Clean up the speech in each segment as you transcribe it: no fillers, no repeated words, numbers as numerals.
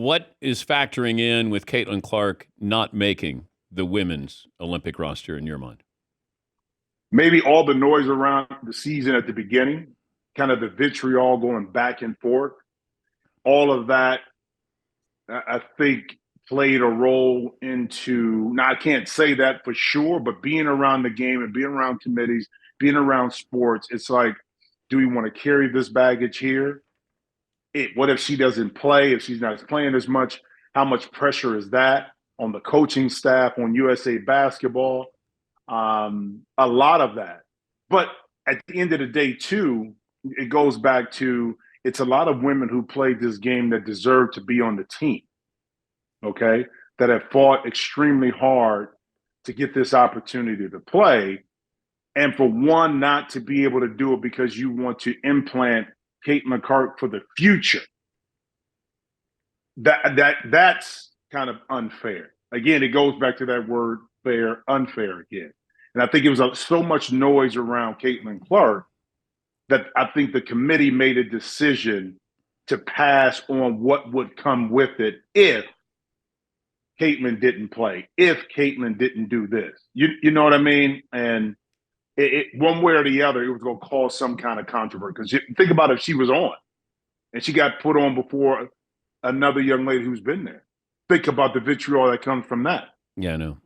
What is factoring in with Caitlin Clark not making the women's Olympic roster in your mind? Maybe all the noise around the season at the beginning, kind of the vitriol going back and forth, all of that, I think, played a role into. Now, I can't say that for sure, but being around the game and being around committees, being around sports, it's like, do we want to carry this baggage here? What if she doesn't play? If she's not playing as much, how much pressure is that on the coaching staff, on USA Basketball? A lot of that. But at the end of the day, too, it goes back to it's a lot of women who played this game that deserve to be on the team, okay, that have fought extremely hard to get this opportunity to play. And for one not to be able to do it because you want to implant Caitlin Clark for the future, that's kind of unfair. Again, it goes back to that word fair, unfair again. And I think it was so much noise around Caitlin Clark that I think the committee made a decision to pass on what would come with it if Caitlin didn't play, if Caitlin didn't do this. You know what I mean? And one way or the other, it was going to cause some kind of controversy. Because think about if she was on and she got put on before another young lady who's been there. Think about the vitriol that comes from that. Yeah, I know.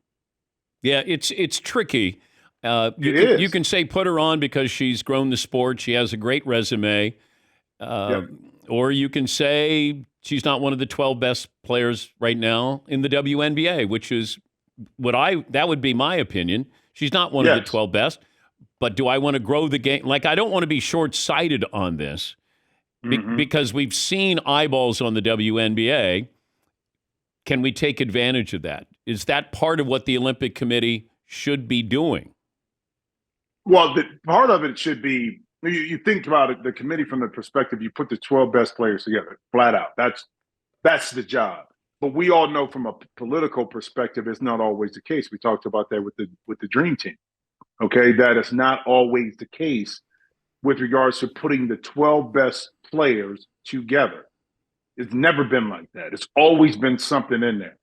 Yeah, it's tricky. You It is. can say put her on because she's grown the sport. She has a great resume. Yeah. Or you can say she's not one of the 12 best players right now in the WNBA, which is that would be my opinion. She's not one of the Yes. 12 best. But do I want to grow the game? Like, I don't want to be short-sighted on this because we've seen eyeballs on the WNBA. Can we take advantage of that? Is that part of what the Olympic Committee should be doing? Well, part of it should be, you think about it, the committee from the perspective, you put the 12 best players together, flat out. That's the job. But we all know from a political perspective, it's not always the case. We talked about that with the Dream Team. Okay, that is not always the case with regards to putting the 12 best players together. It's never been like that. It's always been something in there.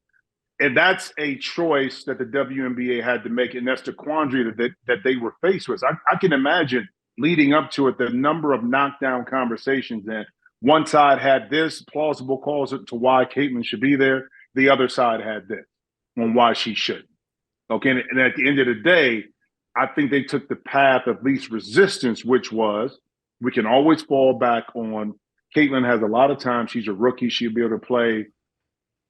And that's a choice that the WNBA had to make, and that's the quandary that they were faced with. I can imagine leading up to it, the number of knockdown conversations that one side had this plausible cause to why Caitlin should be there. The other side had this on why she shouldn't. Okay, and at the end of the day, I think they took the path of least resistance, which was we can always fall back on. Caitlin has a lot of time. She's a rookie. She'll be able to play,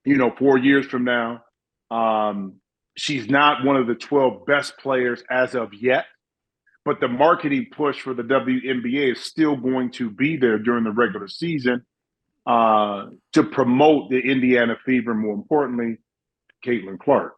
4 years from now. She's not one of the 12 best players as of yet, but the marketing push for the WNBA is still going to be there during the regular season to promote the Indiana Fever, more importantly, Caitlin Clark.